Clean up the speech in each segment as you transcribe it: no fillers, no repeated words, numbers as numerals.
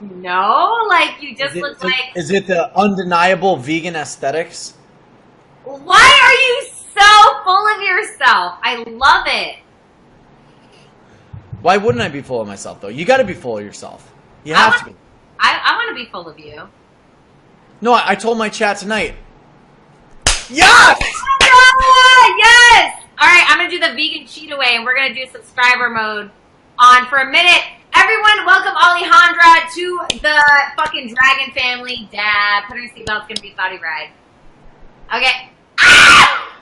No, like you just look like... Is it the undeniable vegan aesthetics? Why are you so full of yourself? I love it. Why wouldn't I be full of myself, though? You got to be full of yourself. You have to be. I want to be full of you. No, I told my chat tonight. Yes! Yes! All right, I'm going to do the vegan cheat away, and we're going to do subscriber mode on for a minute. Everyone, welcome Alejandra to the fucking dragon family. Dad, put her seatbelt. It's going to be Saudi ride. Okay. Ah!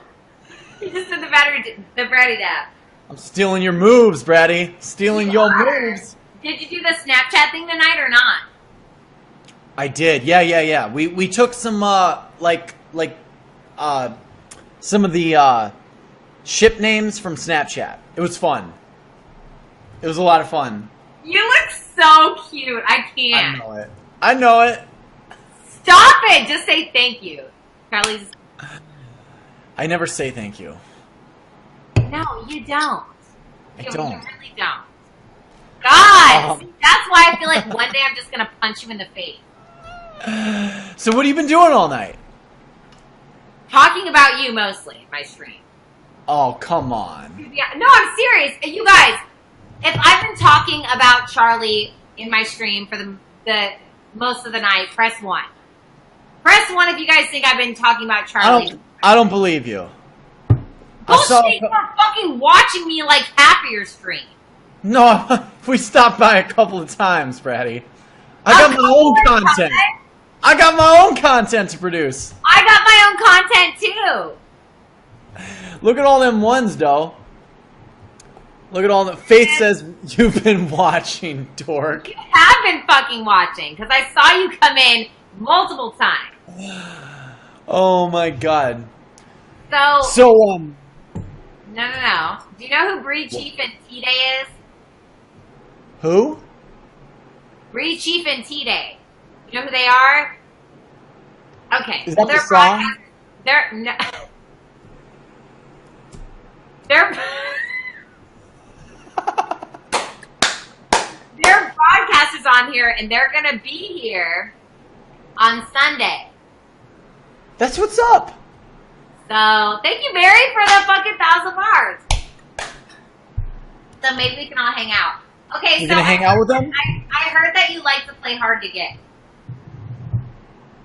You just did the Bratty dab. I'm stealing your moves, Bratty. Stealing your moves. Did you do the Snapchat thing tonight or not? I did. Yeah. We took some some of the ship names from Snapchat. It was fun. It was a lot of fun. You look so cute. I can't. I know it. Stop it. Just say thank you. Charlie's. I never say thank you. No, you don't. I don't. You really don't. God! See, that's why I feel like one day I'm just going to punch you in the face. So what have you been doing all night? Talking about you mostly, my stream. Oh, come on. Yeah, no, I'm serious. You guys, if I've been talking about Charlie in my stream for the most of the night, press 1. Press 1 if you guys think I've been talking about Charlie. I don't believe you. Bullshit, you are fucking watching me like half of your stream. No, we stopped by a couple of times, Bratty. I got my own content. I got my own content to produce. I got my own content too. Look at all them ones, though. Look at all the... Faith says you've been watching, dork. You have been fucking watching, because I saw you come in multiple times. Oh my god. So No. Do you know who Bree Chief and T-Day is? Who? Bree Chief and T-Day. You know who they are? Okay. Is that the song? They're broadcasters on here, and they're gonna be here on Sunday. That's what's up. So, thank you, Mary, for the fucking 1,000 bars. So maybe we can all hang out. Okay, You're gonna hang out with them? I heard that you like to play hard to get.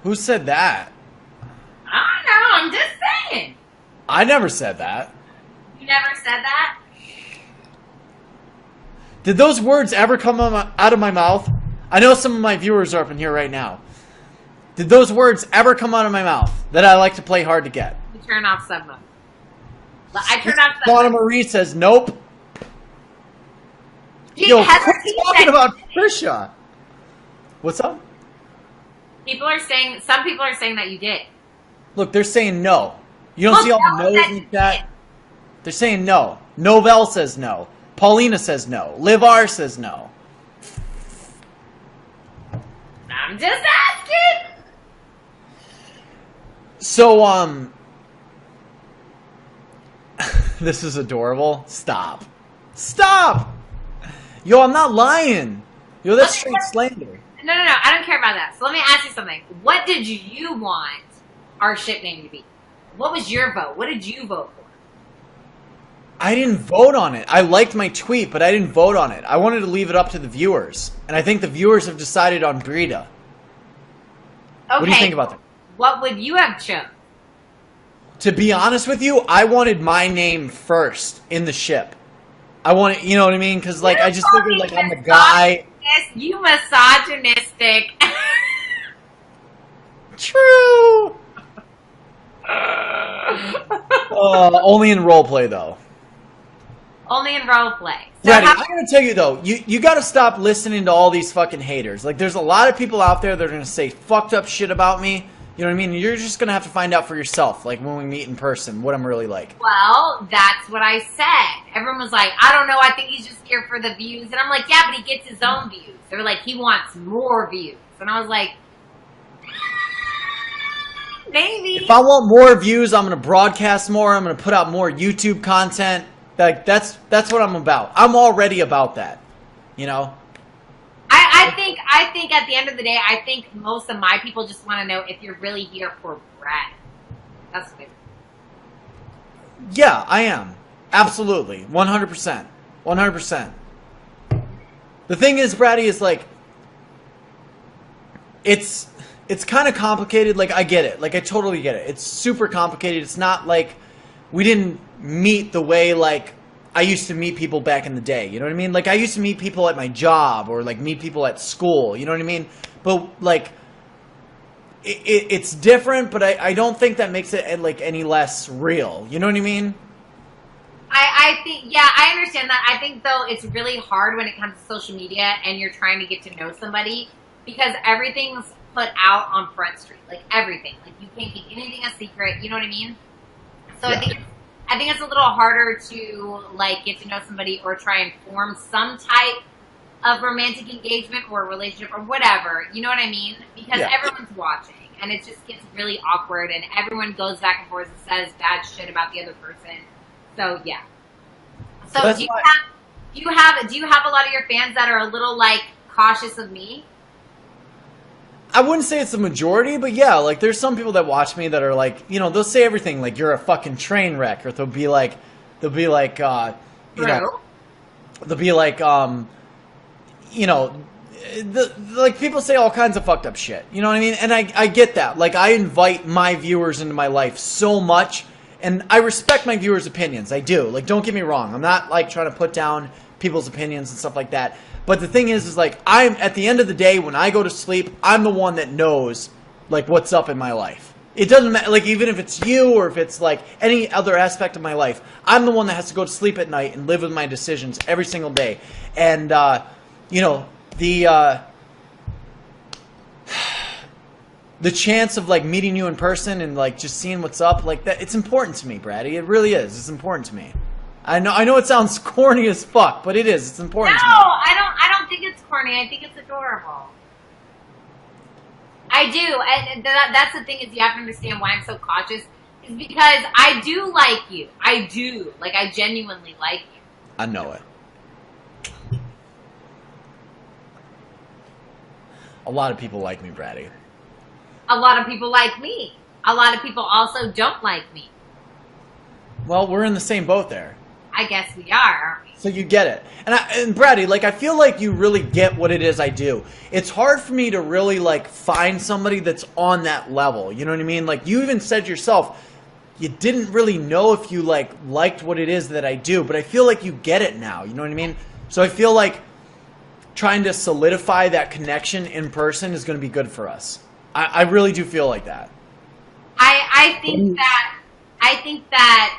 Who said that? I don't know, I'm just saying. I never said that. You never said that? Did those words ever come out of my mouth? I know some of my viewers are up in here right now. Did those words ever come out of my mouth that I like to play hard to get? You turn off sub mode. I turned off sub Donna mode. Marie says nope. Yo, quit talking about Trisha. What's up? Some people are saying that you did. Look, they're saying no. You don't see all the no's in the chat? They're saying no. Novell says no. Paulina says no. Liv R says no. I'm just asking. So, this is adorable. Stop. Stop! Yo, I'm not lying. Yo, that's straight slander. No. I don't care about that. So let me ask you something. What did you want our ship name to be? What was your vote? What did you vote for? I didn't vote on it. I liked my tweet, but I didn't vote on it. I wanted to leave it up to the viewers. And I think the viewers have decided on Brita. Okay. What do you think about that? What would you have chosen? To be honest with you, I wanted my name first in the ship. I wanted, you know what I mean? Because, like, I just figured, like, I'm the guy. You misogynistic. True. Only in roleplay, though. Only in roleplay. So Bratty, I'm going to tell you, though, you got to stop listening to all these fucking haters. Like, there's a lot of people out there that are going to say fucked up shit about me. You know what I mean? You're just going to have to find out for yourself, like, when we meet in person, what I'm really like. Well, that's what I said. Everyone was like, I don't know, I think he's just here for the views. And I'm like, yeah, but he gets his own views. They were like, he wants more views. And I was like, maybe. If I want more views, I'm going to broadcast more. I'm going to put out more YouTube content. Like, that's what I'm about. I'm already about that, you know? I think I think at the end of the day, I think most of my people just want to know if you're really here for Brad. That's what Yeah, I am. Absolutely. 100%. 100%. The thing is, Bratty, is like, it's kind of complicated. Like, I get it. Like, I totally get it. It's super complicated. It's not like we didn't meet the way, like, I used to meet people back in the day. You know what I mean? Like, I used to meet people at my job or, like, meet people at school. You know what I mean? But, like, it's different, but I don't think that makes it, like, any less real. You know what I mean? I think, yeah, I understand that. I think, though, it's really hard when it comes to social media and you're trying to get to know somebody because everything's put out on Front Street. Like, everything. Like, you can't keep anything a secret. You know what I mean? So yeah. I think it's a little harder to, like, get to know somebody or try and form some type of romantic engagement or relationship or whatever. You know what I mean? Because everyone's watching. And it just gets really awkward and everyone goes back and forth and says bad shit about the other person. So yeah. So do you have a lot of your fans that are a little like cautious of me? I wouldn't say it's the majority, but yeah, like there's some people that watch me that are like, you know, they'll say everything like you're a fucking train wreck, or they'll be like, you know, they'll be like, you know, like people say all kinds of fucked up shit. You know what I mean? And I get that. Like I invite my viewers into my life so much. And I respect my viewers' opinions. I do. Like, don't get me wrong. I'm not, like, trying to put down people's opinions and stuff like that. But the thing is like, at the end of the day, when I go to sleep, I'm the one that knows, like, what's up in my life. It doesn't matter, like, even if it's you or if it's, like, any other aspect of my life, I'm the one that has to go to sleep at night and live with my decisions every single day. And, you know, the chance of, like, meeting you in person and, like, just seeing what's up, like, that, it's important to me, Bratty. It really is. It's important to me. I know it sounds corny as fuck, but it is. It's important to me. No, I don't think it's corny. I think it's adorable. I do. And that's the thing is you have to understand why I'm so cautious is because I do like you. I do. Like, I genuinely like you. I know it. A lot of people like me, Bratty. A lot of people like me. A lot of people also don't like me. Well, we're in the same boat there. I guess we are, aren't we? So you get it. And Bratty, like, I feel like you really get what it is I do. It's hard for me to really, like, find somebody that's on that level. You know what I mean? Like, you even said yourself, you didn't really know if you, like, liked what it is that I do. But I feel like you get it now. You know what I mean? So I feel like trying to solidify that connection in person is going to be good for us. I really do feel like that. I think that,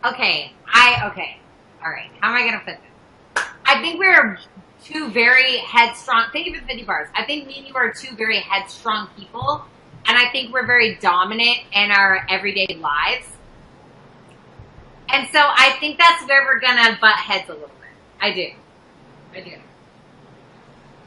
okay, all right, how am I going to put this? I think we're two very headstrong, thank you for the 50 bars. I think me and you are two very headstrong people, and I think we're very dominant in our everyday lives. And so I think that's where we're going to butt heads a little bit. I do.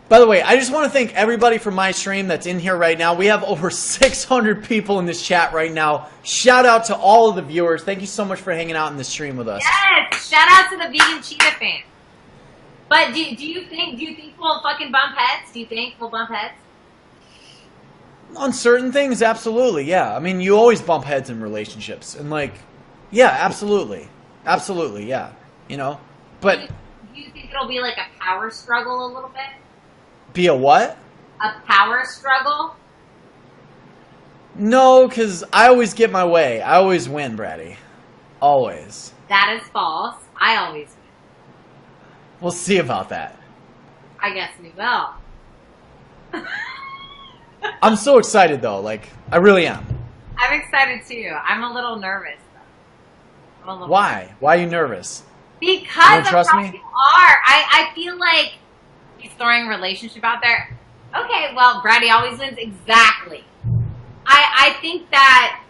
By the way, I just want to thank everybody from my stream that's in here right now. We have over 600 people in this chat right now. Shout out to all of the viewers. Thank you so much for hanging out in the stream with us. Yes, shout out to the vegan cheetah fan. But do you think we'll fucking bump heads? Do you think we'll bump heads? On certain things, absolutely, yeah. I mean, you always bump heads in relationships. And, like, yeah, absolutely. Absolutely, yeah. You know? But do you think it'll be like a power struggle a little bit? Be a what? A power struggle? No, because I always get my way. I always win, Bratty. Always. That is false. I always win. We'll see about that. I guess we will. I'm so excited, though. Like, I really am. I'm excited, too. I'm a little nervous, though. Why? Why are you nervous? Because of how you are. I feel like he's throwing a relationship out there. Okay, well, Bratty always wins. Exactly. I think that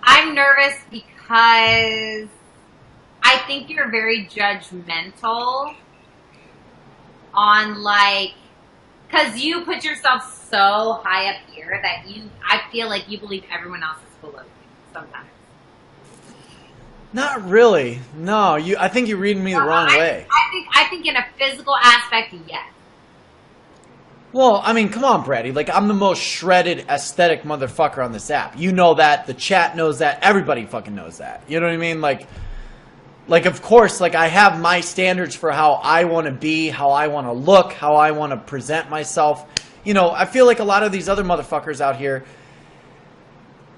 I'm nervous because I think you're very judgmental on, like, because you put yourself so high up here that I feel like you believe everyone else is below you sometimes. Not really. No, I think you're reading me the wrong way. I think in a physical aspect, yes. Well, I mean, come on, Bratty. Like, I'm the most shredded, aesthetic motherfucker on this app. You know that. The chat knows that. Everybody fucking knows that. You know what I mean? Like, of course, like, I have my standards for how I want to be, how I want to look, how I want to present myself. You know, I feel like a lot of these other motherfuckers out here,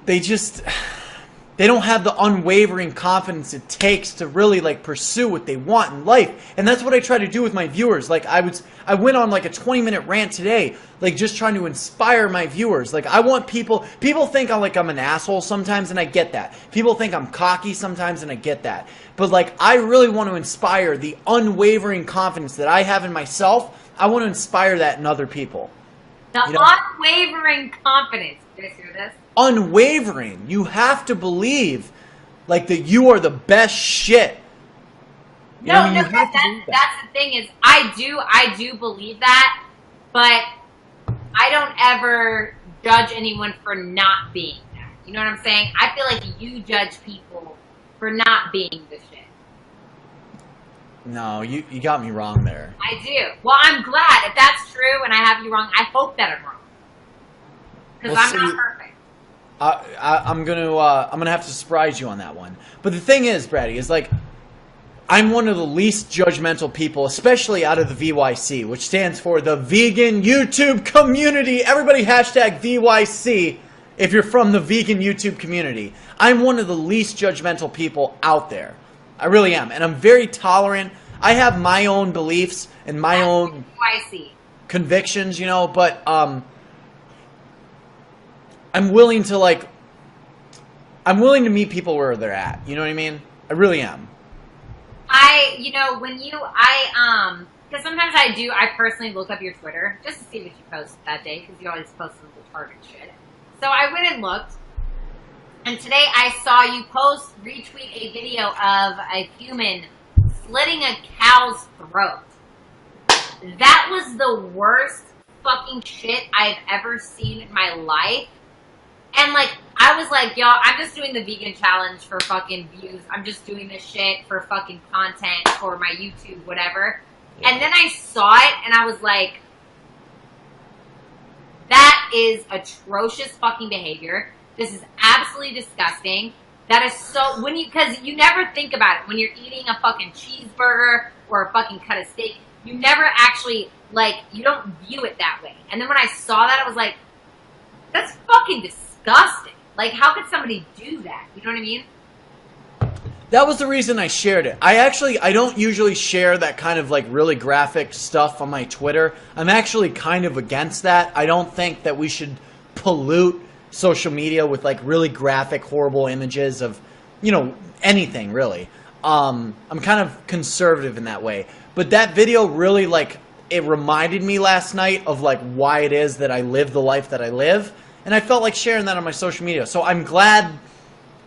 they don't have the unwavering confidence it takes to really, like, pursue what they want in life. And that's what I try to do with my viewers. Like, I went on, like, a 20-minute rant today, like, just trying to inspire my viewers. Like, I want people think I'm an asshole sometimes, and I get that. People think I'm cocky sometimes, and I get that. But, like, I really want to inspire the unwavering confidence that I have in myself. I want to inspire that in other people. The unwavering confidence. Did I hear this? Unwavering. You have to believe, like, that you are the best shit. That's the thing is, I do believe that, but I don't ever judge anyone for not being that. You know what I'm saying? I feel like you judge people for not being the shit. No, you got me wrong there. I do. Well, I'm glad. If that's true and I have you wrong, I hope that I'm wrong. Because I'm not perfect. I'm gonna have to surprise you on that one. But the thing is, Bratty, is like, I'm one of the least judgmental people, especially out of the VYC, which stands for the Vegan YouTube Community. Everybody hashtag VYC if you're from the Vegan YouTube Community. I'm one of the least judgmental people out there. I really am. And I'm very tolerant. I have my own beliefs and my own convictions, you know, but I'm willing to meet people where they're at. You know what I mean? I really am. Because sometimes I personally look up your Twitter just to see what you post that day, because you always post some retarded shit. So I went and looked, and today I saw you retweet a video of a human slitting a cow's throat. That was the worst fucking shit I've ever seen in my life. And, like, I was like, y'all, I'm just doing the vegan challenge for fucking views. I'm just doing this shit for fucking content for my YouTube, whatever. Yeah. And then I saw it, and I was like, that is atrocious fucking behavior. This is absolutely disgusting. That is so, because you never think about it. When you're eating a fucking cheeseburger or a fucking cut of steak, you never actually, like, you don't view it that way. And then when I saw that, I was like, that's fucking disgusting. Like, how could somebody do that? You know what I mean? That was the reason I shared it. I don't usually share that kind of, like, really graphic stuff on my Twitter. I'm actually kind of against that. I don't think that we should pollute social media with, like, really graphic, horrible images of, you know, anything, really. I'm kind of conservative in that way. But that video really, like, it reminded me last night of, like, why it is that I live the life that I live. And I felt like sharing that on my social media. So I'm glad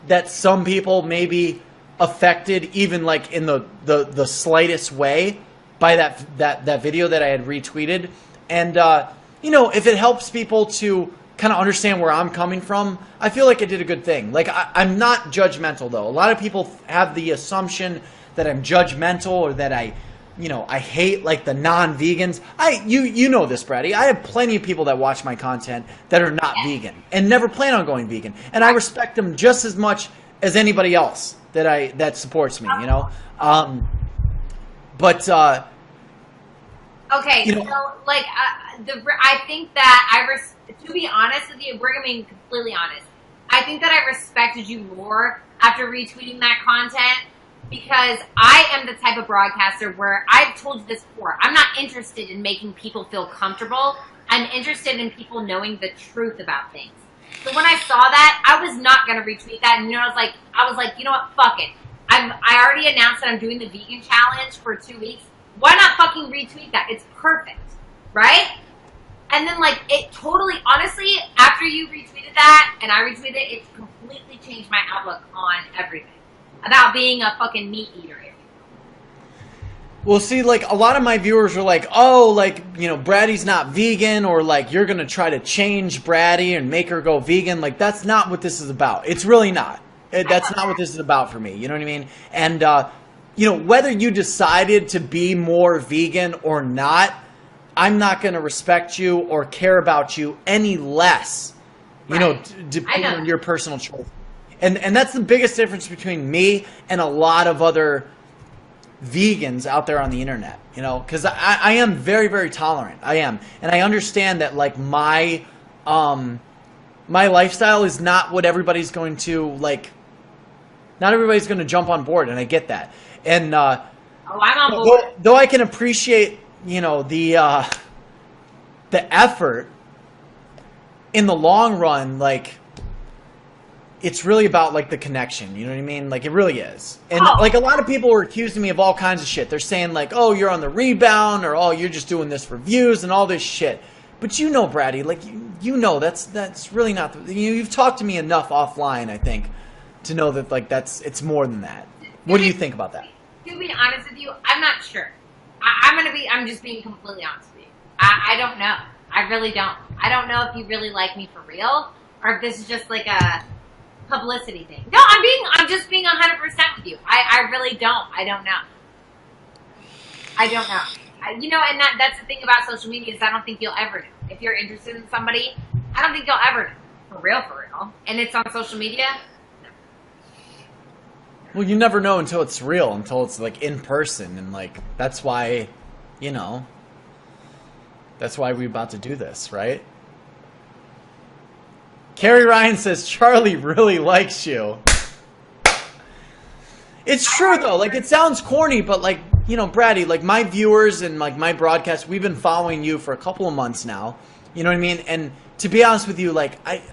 that some people may be affected, even, like, in the slightest way, by that video that I had retweeted. And, you know, if it helps people to kind of understand where I'm coming from, I feel like I did a good thing. Like, I'm not judgmental, though. A lot of people have the assumption that I'm judgmental, or that I hate, like, the non-vegans. You know this, Bratty. I have plenty of people that watch my content that are not vegan and never plan on going vegan. And I respect them just as much as anybody else that supports me, you know? Okay, you know, so, like, I think that to be honest with you, we're going to be completely honest. I think that I respected you more after retweeting that content, because I am the type of broadcaster where, I've told you this before, I'm not interested in making people feel comfortable. I'm interested in people knowing the truth about things. So when I saw that, I was not going to retweet that. And, you know, I was like, you know what, fuck it. I already announced that I'm doing the vegan challenge for 2 weeks. Why not fucking retweet that? It's perfect, right? And then, like, it totally, honestly, after you retweeted that and I retweeted it, it completely changed my outlook on everything about being a fucking meat eater. Well, see, like, a lot of my viewers are like, oh, like, you know, Bratty's not vegan, or, like, you're going to try to change Bratty and make her go vegan. Like, that's not what this is about. It's really not. That's not what this is about for me. You know what I mean? And, you know, whether you decided to be more vegan or not, I'm not going to respect you or care about you any less, you know, depending on your personal choice. And that's the biggest difference between me and a lot of other vegans out there on the internet, you know, because I am very, very tolerant. I am. And I understand that, like, my lifestyle is not what everybody's going to, like, not everybody's going to jump on board, and I get that. And I'm on board. Though I can appreciate, you know, the effort, in the long run, like, it's really about, like, the connection, you know what I mean? Like, it really is. And, like, a lot of people were accusing me of all kinds of shit. They're saying, like, oh, you're on the rebound, or, oh, you're just doing this for views and all this shit. But you know, Bratty, like, you know that's really not the... You've talked to me enough offline, I think, to know that, like, it's more than that. What do you think about that? To be honest with you, I'm not sure. I'm just being completely honest with you. I don't know. I really don't. I don't know if you really like me for real, or if this is just, like, a publicity thing. No, I'm just being 100% with you. I really don't. I don't know. You know, and that's the thing about social media is I don't think you'll ever know. If you're interested in somebody, I don't think you'll ever know. For real. And it's on social media. Well, you never know until it's real, until it's, like, in person. And, like, that's why, you know, that's why we're about to do this, right? Carrie Ryan says, Charlie really likes you. It's true, though. Like, it sounds corny, but, like, you know, Bratty, like, my viewers and, like, my broadcast, we've been following you for a couple of months now. You know what I mean? And to be honest with you, like, I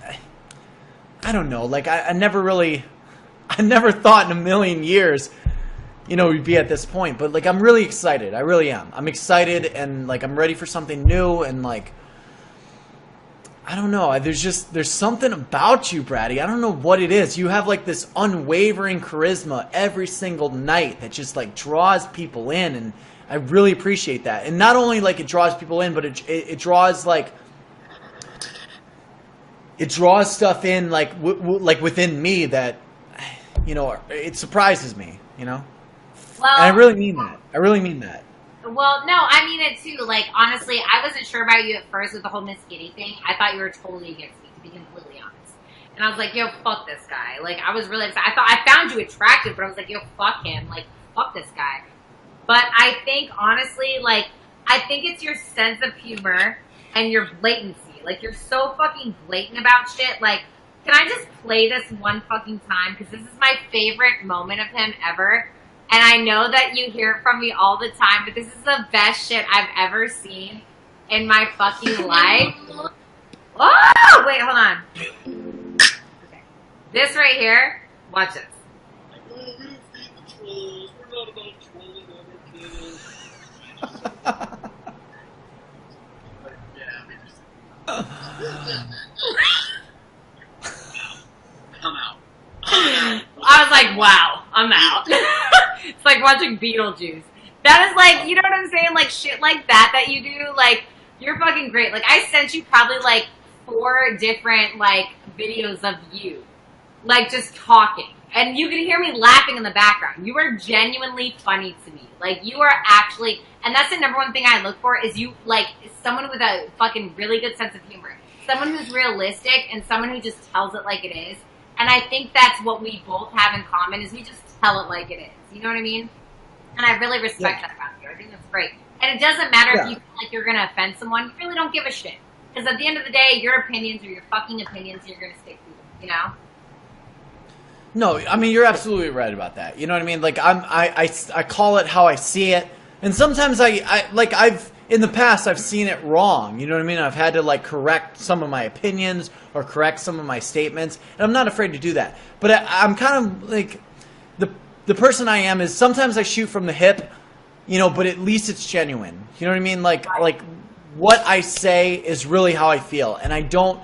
don't know. Like, I never thought in a million years, you know, we'd be at this point. But, like, I'm really excited. I really am. I'm excited, and, like, I'm ready for something new, and, like, I don't know. There's something about you, Bratty. I don't know what it is. You have, like, this unwavering charisma every single night that just, like, draws people in, and I really appreciate that. And not only, like, it draws people in, but it draws, like, it draws stuff in, like, like within me that, you know, it surprises me, you know? Well, and I really mean that. I really mean that. Well, no, I mean it too. Like, honestly, I wasn't sure about you at first with the whole Miss Kitty thing. I thought you were totally against me, to be completely honest. And I was like, yo, fuck this guy. Like, I was really upset. I found you attractive, but I was like, yo, fuck him. Like, fuck this guy. But I think, honestly, like, I think it's your sense of humor and your blatancy. Like, you're so fucking blatant about shit. Like, can I just play this one fucking time? Because this is my favorite moment of him ever. And I know that you hear it from me all the time, but this is the best shit I've ever seen in my fucking life. Oh, wait, hold on. Okay. This right here, watch this. I'm out. I was like, wow, I'm out. It's like watching Beetlejuice. That is like, you know what I'm saying? Like shit like that you do. Like, you're fucking great. Like, I sent you probably like 4 different like videos of you. Like, just talking. And you can hear me laughing in the background. You are genuinely funny to me. Like, you are actually, and that's the number one thing I look for is you, like, someone with a fucking really good sense of humor. Someone who's realistic and someone who just tells it like it is. And I think that's what we both have in common is we just tell it like it is. You know what I mean? And I really respect that about you. I think that's great. And it doesn't matter if you feel like you're going to offend someone. You really don't give a shit. Because at the end of the day, your opinions are your fucking opinions. And you're going to stick to them, you know? No, I mean, you're absolutely right about that. You know what I mean? Like, I call it how I see it. And sometimes in the past, I've seen it wrong. You know what I mean? I've had to, like, correct some of my opinions or correct some of my statements. And I'm not afraid to do that. But I'm kind of, like, the person I am is sometimes I shoot from the hip, you know, but at least it's genuine. You know what I mean? Like what I say is really how I feel. And I don't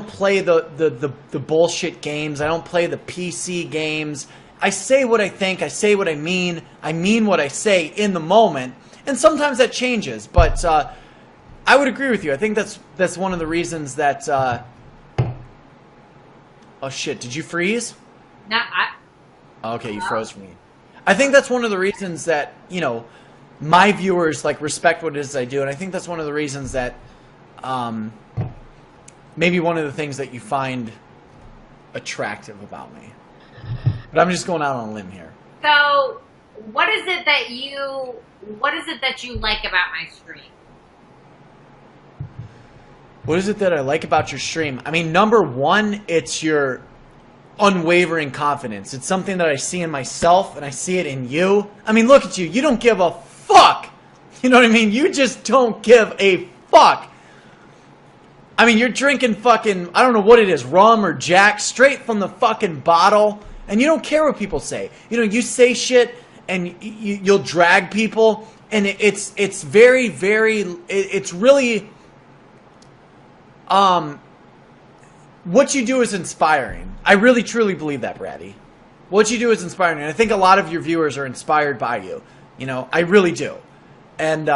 play the bullshit games. I don't play the PC games. I say what I think. I say what I mean. I mean what I say in the moment. And sometimes that changes. But I would agree with you. I think that's one of the reasons that... oh, shit. Did you freeze? No, Okay, you froze for me. I think that's one of the reasons that, you know, my viewers like respect what it is I do, and I think that's one of the reasons that maybe one of the things that you find attractive about me. But I'm just going out on a limb here. So, what is it that you like about my stream? What is it that I like about your stream? I mean, number one, it's your unwavering confidence. It's something that I see in myself, and I see it in you. I mean, look at you. You don't give a fuck. You know what I mean? You just don't give a fuck. I mean, you're drinking fucking, I don't know what it is, rum or Jack, straight from the fucking bottle, and you don't care what people say. You know, you say shit, and you'll drag people, and it's very, very, it's really, what you do is inspiring. I really, truly believe that, Bratty. What you do is inspiring, and I think a lot of your viewers are inspired by you. You know, I really do. And,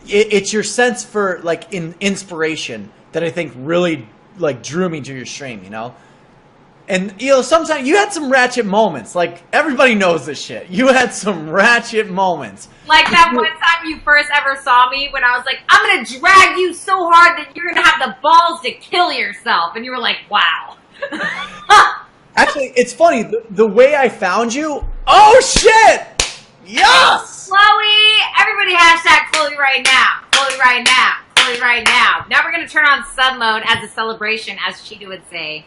it's your sense for like inspiration that I think really like drew me to your stream, you know. And you know, sometimes you had some ratchet moments. Like everybody knows this shit. You had some ratchet moments. Like that one time you first ever saw me when I was like, "I'm gonna drag you so hard that you're gonna have the balls to kill yourself," and you were like, "Wow." Actually, it's funny the way I found you. Oh shit! Yes! Chloe! Everybody hashtag Chloe right now. Chloe right now. Chloe right now. Now we're going to turn on sub mode as a celebration, as Cheetah would say.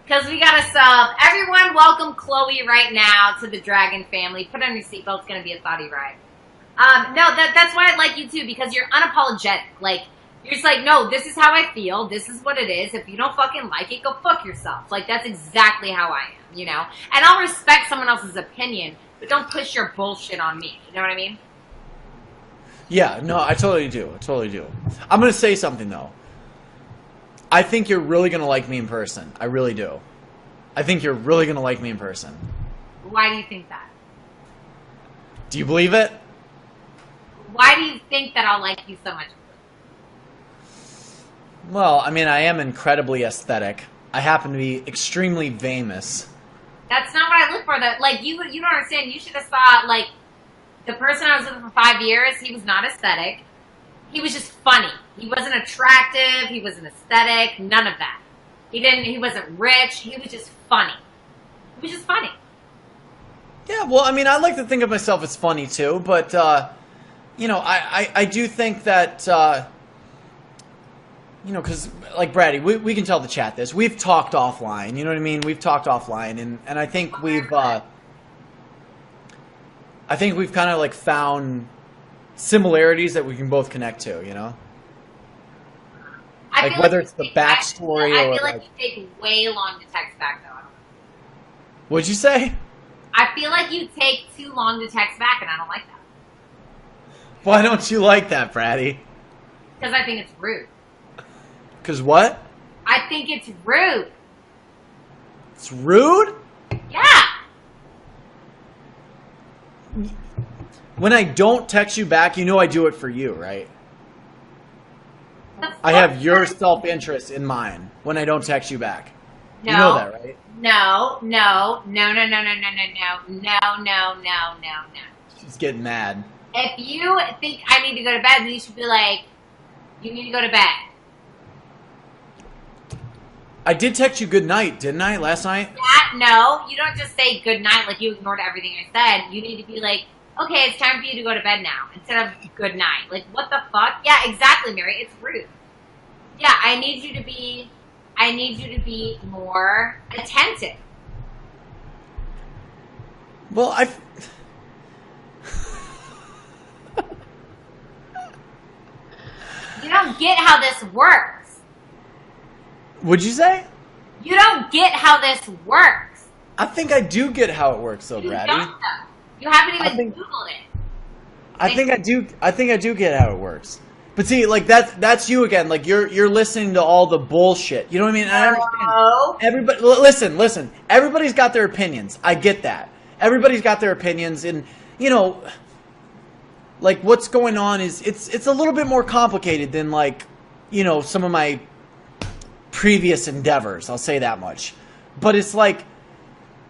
Because we got a sub. Everyone welcome Chloe right now to the Dragon family. Put on your seatbelt. It's going to be a thoughty ride. No, that's why I like you too, because you're unapologetic. Like, you're just like, no, this is how I feel. This is what it is. If you don't fucking like it, go fuck yourself. Like, that's exactly how I am, you know? And I'll respect someone else's opinion, but don't push your bullshit on me. You know what I mean? Yeah, no, I totally do. I totally do. I'm going to say something, though. I think you're really going to like me in person. I really do. I think you're really going to like me in person. Why do you think that? Do you believe it? Why do you think that I'll like you so much? Well, I mean, I am incredibly aesthetic. I happen to be extremely famous. That's not what I look for, though. Like, you don't understand. You should have saw, like, the person I was with for 5 years, he was not aesthetic. He was just funny. He wasn't attractive. He wasn't aesthetic. None of that. He wasn't rich. He was just funny. He was just funny. Yeah, well, I mean, I like to think of myself as funny, too. But, you know, I do think that, you know, because, like, Bratty, we can tell the chat this. We've talked offline. You know what I mean? We've talked offline. And I think we've kind of, like, found similarities that we can both connect to, you know? Like, whether it's the backstory or... I feel like you take way long to text back, though. What'd you say? I feel like you take too long to text back, and I don't like that. Why don't you like that, Bratty? Because I think it's rude. Because what? I think it's rude. It's rude? Yeah. When I don't text you back, you know I do it for you, right? I have your self-interest in mind when I don't text you back. No. You know that, right? No. She's getting mad. If you think I need to go to bed, then you should be like, you need to go to bed. I did text you good night, didn't I, last night? No, you don't just say good night like you ignored everything I said. You need to be like, okay, it's time for you to go to bed now, instead of good night. Like, what the fuck? Yeah, exactly, Mary. It's rude. Yeah, I need you to be more attentive. Well, You don't get how this works. What'd you say? You don't get how this works. I think I do get how it works, though, Bratty. You don't, though. You haven't even Googled it. I think I do get how it works. But see, like that's you again. Like you're listening to all the bullshit. You know what I mean? I understand. Everybody, listen. Everybody's got their opinions. I get that. Everybody's got their opinions, and you know, like what's going on is it's a little bit more complicated than like, you know, some of my previous endeavors. I'll say that much. But it's like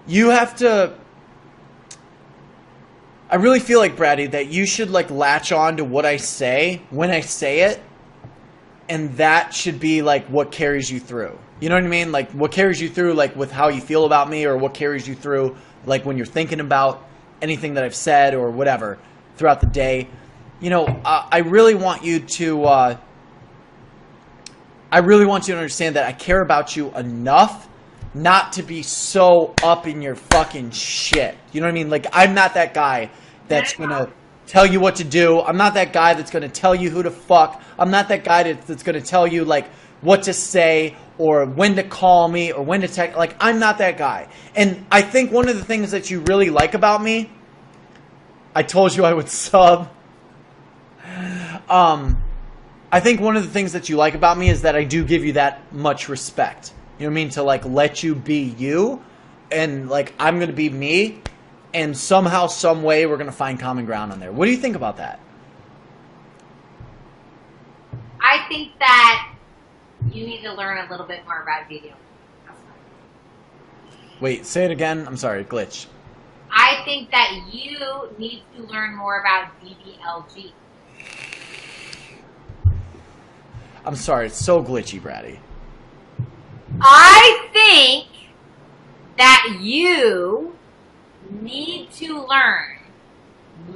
you have to. I really feel like, Bratty, that you should like latch on to what I say when I say it, and that should be like what carries you through. You know what I mean? Like what carries you through, like with how you feel about me, or what carries you through, like when you're thinking about anything that I've said or whatever throughout the day. You know, I really want you to. I really want you to understand that I care about you enough not to be so up in your fucking shit. You know what I mean? Like, I'm not that guy that's going to tell you what to do. I'm not that guy that's going to tell you who to fuck. I'm not that guy that's going to tell you, like, what to say or when to call me or when to text. Like, I'm not that guy. And I think one of the things that you really like about me, I told you I would sub. I think one of the things that you like about me is that I do give you that much respect. You know what I mean? To like let you be you, and like I'm gonna be me, and somehow, some way, we're gonna find common ground on there. What do you think about that? I think that you need to learn a little bit more about video. Wait, say it again. I'm sorry, glitch. I think that you need to learn more about DDLG. I'm sorry, it's so glitchy, Bratty. I think that you need to learn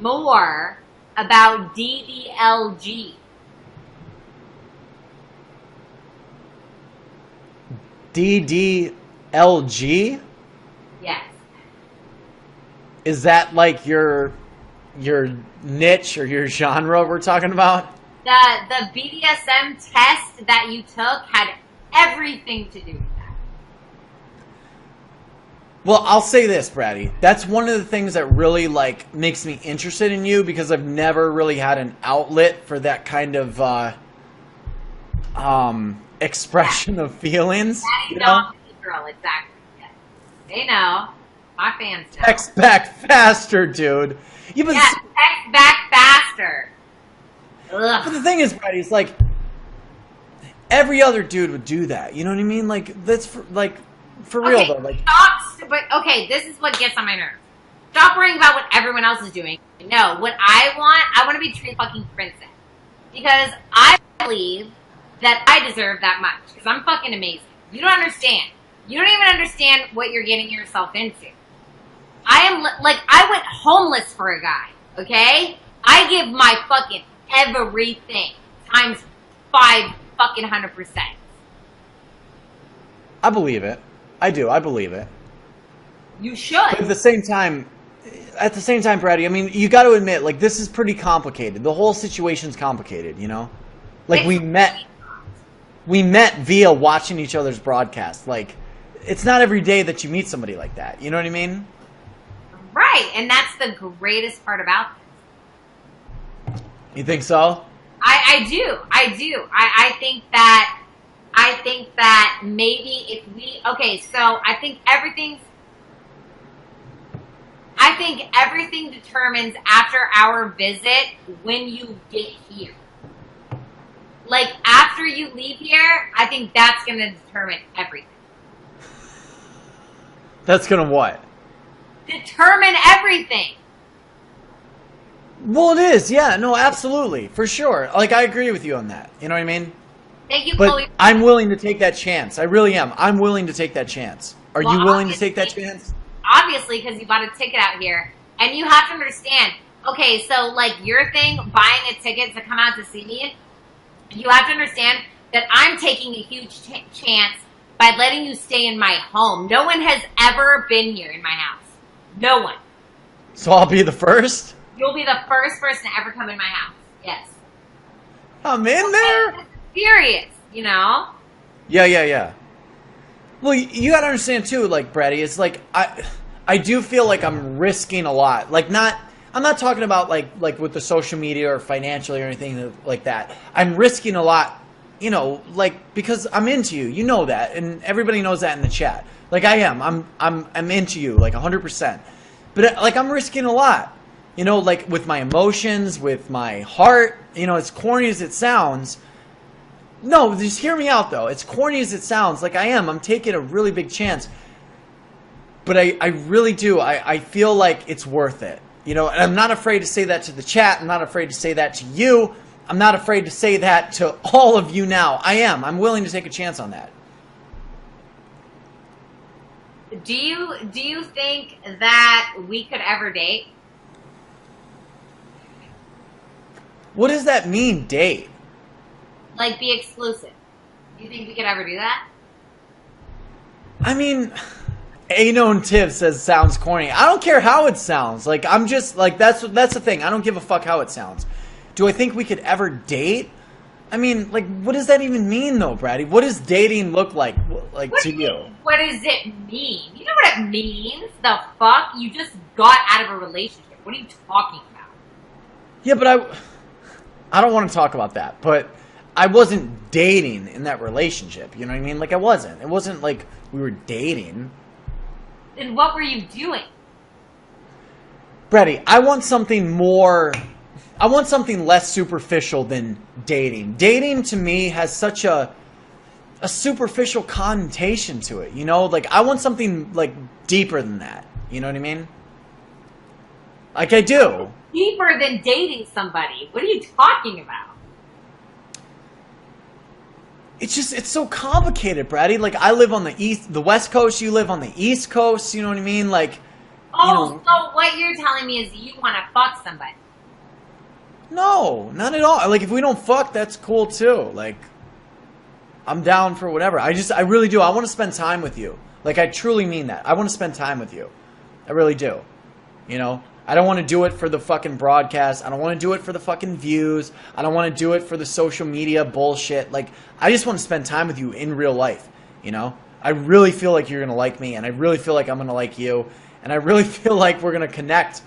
more about DDLG. DDLG? Yes. Is that like your niche or your genre we're talking about? The BDSM test that you took had everything to do with that. Well, I'll say this, Bratty. That's one of the things that really like makes me interested in you, because I've never really had an outlet for that kind of expression of feelings. Daddy, no, girl, exactly. Yes. They know. My fans know. Text back faster, dude. You've been text back faster. Ugh. But the thing is, Bratty, it's like every other dude would do that. You know what I mean? Like that's for real though. Like, stop. But okay, this is what gets on my nerves. Stop worrying about what everyone else is doing. No, what I want to be treated fucking princess, because I believe that I deserve that much, because I'm fucking amazing. You don't understand. You don't even understand what you're getting yourself into. I am like, I went homeless for a guy. Okay, I give my fucking everything times 5 fucking 100%. I believe it. I do. I believe it. You should. But at the same time, Bratty, I mean, you got to admit, like, this is pretty complicated. The whole situation's complicated, you know? Like, we met via watching each other's broadcast. Like, it's not every day that you meet somebody like that. You know what I mean? Right. And that's the greatest part about this. You think so? I do. I think that maybe if we, okay, so I think everything determines after our visit when you get here. Like, after you leave here, I think that's going to determine everything. That's going to what? Determine everything. Well, it is. Yeah, no, absolutely. For sure. Like, I agree with you on that. You know what I mean? Thank you, but Chloe. I'm willing to take that chance. I really am. I'm willing to take that chance. Are you willing to take that chance? Obviously, because you bought a ticket out here. And you have to understand, okay, so, like, your thing, buying a ticket to come out to see me, you have to understand that I'm taking a huge chance by letting you stay in my home. No one has ever been here in my house. No one. So I'll be the first? You'll be the first person to ever come in my house. Yes. I'm in there? This is serious, you know? Yeah. Well, you gotta understand too, like, Bratty, it's like, I do feel like I'm risking a lot. Like, I'm not talking about like with the social media or financially or anything like that. I'm risking a lot, you know, like, because I'm into you. You know that, and everybody knows that in the chat. Like, I am. I'm into you, like, 100%. But, like, I'm risking a lot. You know, like, with my emotions, with my heart. You know, as corny as it sounds. No, just hear me out, though. As corny as it sounds, like, I am. I'm taking a really big chance. But I really do. I feel like it's worth it. You know, and I'm not afraid to say that to the chat. I'm not afraid to say that to you. I'm not afraid to say that to all of you now. I am. I'm willing to take a chance on that. Do you think that we could ever date? What does that mean, date? Like, be exclusive. Do you think we could ever do that? I mean, A-Known Tiv says sounds corny. I don't care how it sounds. Like, I'm just, like, that's the thing. I don't give a fuck how it sounds. Do I think we could ever date? I mean, like, what does that even mean, though, Bratty? What does dating look like to you? What does it mean? You know what it means? The fuck? You just got out of a relationship. What are you talking about? Yeah, but I don't want to talk about that, but I wasn't dating in that relationship. You know what I mean? Like, I wasn't. It wasn't like we were dating. Then what were you doing? Bratty, I want something more... I want something less superficial than dating. Dating, to me, has such a superficial connotation to it, you know? Like, I want something, like, deeper than that. You know what I mean? Like, I do. Deeper than dating somebody. What are you talking about? It's so complicated, Bratty. Like, I live on the West Coast, you live on the East Coast, you know what I mean? Like, oh, you know, so what you're telling me is you want to fuck somebody. no, not at all. Like, if we don't fuck, that's cool, too. Like, I'm down for whatever. I really do. I want to spend time with you. Like, I truly mean that. I want to spend time with you. I really do. You know? I don't want to do it for the fucking broadcast. I don't want to do it for the fucking views. I don't want to do it for the social media bullshit. Like, I just want to spend time with you in real life, you know? I really feel like you're going to like me, and I really feel like I'm going to like you, and I really feel like we're going to connect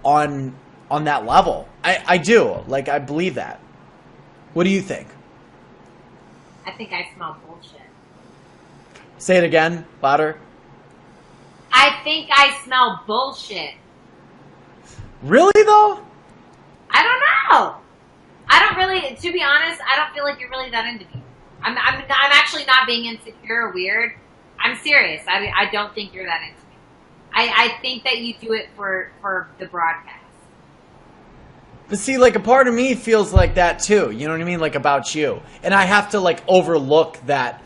on that level. I do. Like, I believe that. What do you think? I think I smell bullshit. Say it again, louder. I think I smell bullshit. Really, though? I don't know. I don't really, to be honest, I don't feel like you're really that into me. I'm actually not being insecure or weird. I'm serious. I don't think you're that into me. I think that you do it for the broadcast. But see, like, a part of me feels like that, too. You know what I mean? Like, about you. And I have to, like, overlook that,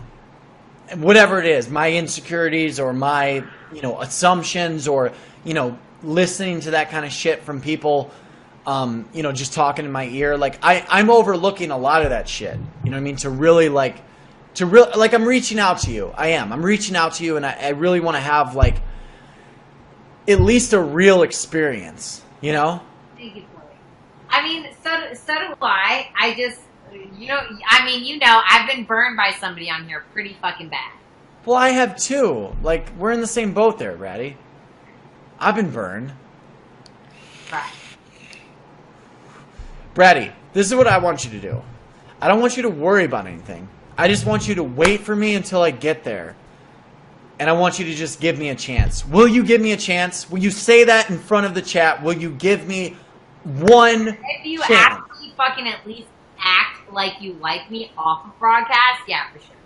whatever it is, my insecurities or my, you know, assumptions or, you know, listening to that kind of shit from people, you know, just talking in my ear. Like, I'm overlooking a lot of that shit. You know what I mean? Like, I'm reaching out to you. I am. I'm reaching out to you, and I really want to have, like, at least a real experience, you know? Thank you, Chloe. I mean, so do I. I just, you know, I've been burned by somebody on here pretty fucking bad. Well, I have too. Like, we're in the same boat there, Bratty. I've been burned. Right. Bratty, this is what I want you to do. I don't want you to worry about anything. I just want you to wait for me until I get there. And I want you to just give me a chance. Will you give me a chance? Will you say that in front of the chat? Will you give me one If you chance? actually fucking at least act like you like me off of broadcast, yeah, for sure.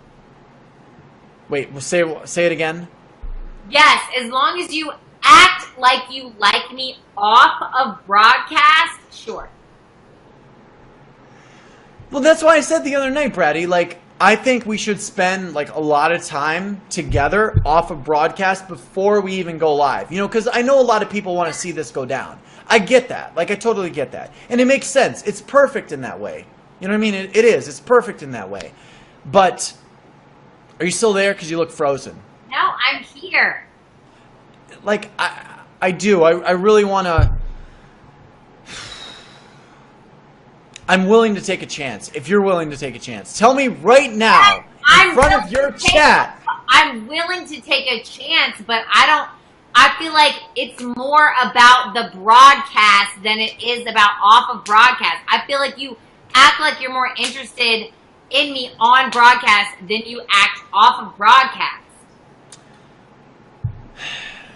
Wait, well, say it again. Yes, as long as you act like you like me off of broadcast, sure. Well, that's why I said the other night, Bratty, like, I think we should spend, like, a lot of time together off of broadcast before we even go live. You know, because I know a lot of people want to see this go down. I get that. Like, I totally get that. And it makes sense. It's perfect in that way. You know what I mean? It is. It's perfect in that way. But, are you still there? Because you look frozen. No, I'm here. Like, I do. I really want to... I'm willing to take a chance. If you're willing to take a chance. Tell me right now, in front of your chat. I'm willing to take a chance, but I feel like it's more about the broadcast than it is about off of broadcast. I feel like you act like you're more interested in me on broadcast than you act off of broadcast.